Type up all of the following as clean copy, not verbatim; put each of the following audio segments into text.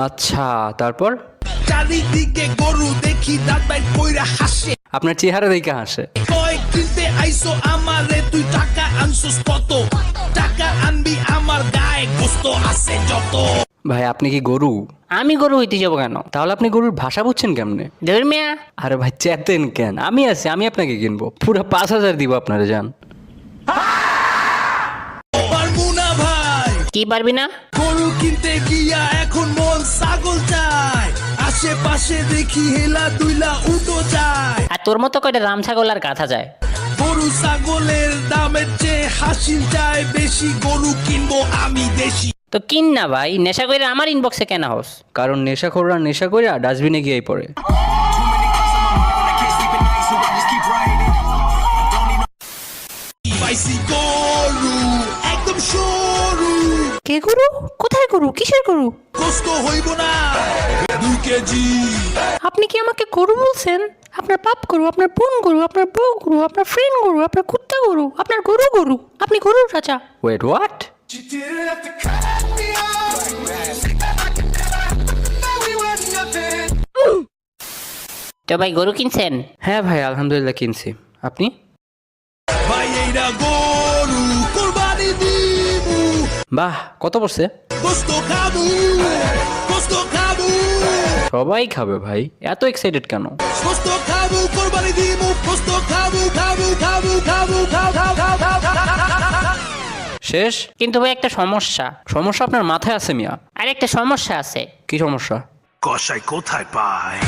আচ্ছা, তারপর? চারিদিকে গরু দেখি দাঁত বাইর কইরা হাসে। আপনার চেহারা দেখে হাসে। কয় কিনতে আইসো আমারে, তুই টাকা আনছস কত? টাকা আনবি আমার গায়ে গোস্ত আছে যত। ভাই আপনি কি গরু? আমি গরু হইতে যাবো কেন? তাহলে আপনি গরুর ভাষা বুঝছেন কেমনে? ধর্মিয়া আরে ভাই চেতেন কেন? আমি আছি, আমি আপনাকে কিনবো, পুরো 5,000 দিব আপনারা, যান। পারবো না ভাই। কি পারবি না? গরু কিনতে গিয়া এখন মন ছাগল চায়। আশেপাশে দেখি হেলা দুইলা উটো যায়। আর তোর মতো কয়টা রাম ছাগল আর কাঁথা যায়। গরু ছাগলের দামের চেয়ে হাসিল চায় বেশি। গরু কিনবো আমি দেশি। তো কিন না ভাই, নেশা করে আমার ইনবক্সে কেন হোস? কারণ নেশাখোররা নেশা করে ডাস্টবিনে গিয়েই পড়ে। পাইছি গরু একদম সরু। কে গরু? কোথায় গরু? কিসের গরু? কষ্ট হইব না 2 কেজি। আপনি কি আমাকে গরু বলছেন? আপনার বাপ গরু, আপনার বোন গরু, আপনার বউ গরু, আপনার ফ্রেন্ড গরু, আপনার কুত্তা গরু, আপনার গরু গরু, আপনি গরুর রাজা। Wait, what? তো ভাই গরু কিনছেন? হ্যাঁ ভাই, আলহামদুলিল্লাহ কিনছি। আপনি? ভাই এইটা গরু কুরবানি দিমু। বাহ, কত পড়ছে? কষ্ট খাবো, কষ্ট খাবো, সবাই খাবে ভাই, এত এক্সাইটেড কেন? কষ্ট খাবো, কুরবানি দিমু। কষ্ট খাবো, খাবো, খাবো, খাবো, খাবো, খাবো, খাবো। শেষ? কিন্তু ভাই একটা সমস্যা। সমস্যা আপনার মাথায় আছে মিয়া। আর একটা সমস্যা আছে। কি সমস্যা? কষাই কোথায় পায়?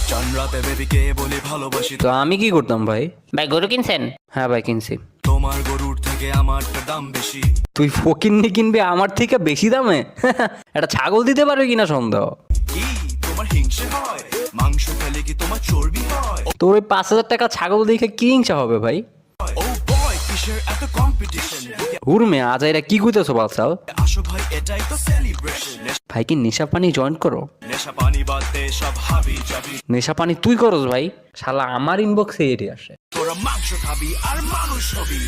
চানরাতে বেবিকে বলে ভালোবাসি। তো আমি কি করতাম ভাই? ভাই গরু কিনছেন? হ্যাঁ ভাই কিনছি। তোমার গরুর থেকে আমারটা দাম বেশি। তুই ফকিন্নি কিনবে আমার থেকে বেশি দামে? একটা ছাগল দিতে পারবে কিনা সন্দেহ। কি তোমার হিংসে হয়? মাংস খেলে কি তোমার চর্বি হয়? তোর ওই 5,000 টাকা ছাগল দেখে কি হিংসা হবে ভাই? ও বয়, কিসের এত কম্পিটিশন? হুরমে আজ এরা কি কইতেছো বালসাল? আসো ভাই, এটাই তো সেলিব্রেশন। ভাই কি নেশা পানি জয়েন করো? নেশা পানি বাদ দে, সব হাবি যাবি। নেশা পানি তুই করস ভাই? শালা আমার ইনবক্সে এটি আসে। তোরা মাংস খাবি আর মানুষ হবি।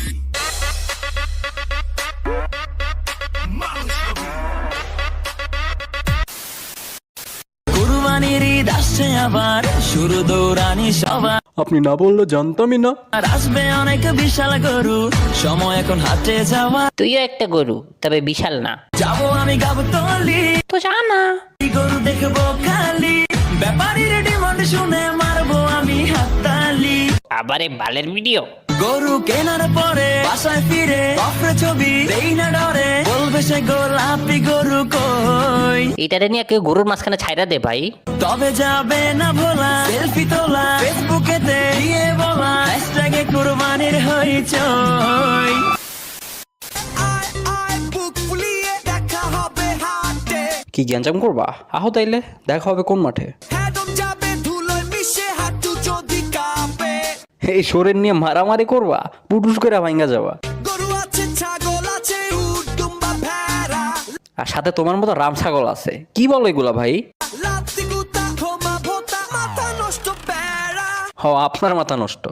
মানুষ হবি। কুরবানির ঈদ আসছে আবার, শুরু দৌড়ানি সবার। আপনি না বললে জানতামই না। আর আসবে অনেক বিশাল গরু, সময় এখন হাটে যাওয়া। তুইও একটা গরু, তবে বিশাল না। যাবো আমি গাবতলি, তো যা না। গরু দেখবো খালি। ব্যাপারীর ডিমান্ড শুনে মারবো আমি হাততালি। আবার এই বালের ভিডিও। গরু কেনার পরে বাসায় ফিরে কফরে ছবি দেই না ডরে, বলবে সে গোলাপি গরু কই। এটারে নিয়ে কেউ গরুর মাঝখানে ছাইরা দে ভাই। তবে যাবে না ভোলা, সেলফি তোলা ফেসবুকেতে দিয়ে বলা, হ্যাশট্যাগে কুরবানির হইচই। কি গ্যাঞ্জাম করবা? আহো তাইলে, দেখা হবে কোন মাঠে? এই শরীর নিয়ে মারামারি করবা, পুটুস করে ভাঙ্গা যাবা। আর সাথে তোমার মতো রাম ছাগল আছে। কি বলো এগুলা ভাই? হ, আপনার মাথা নষ্ট।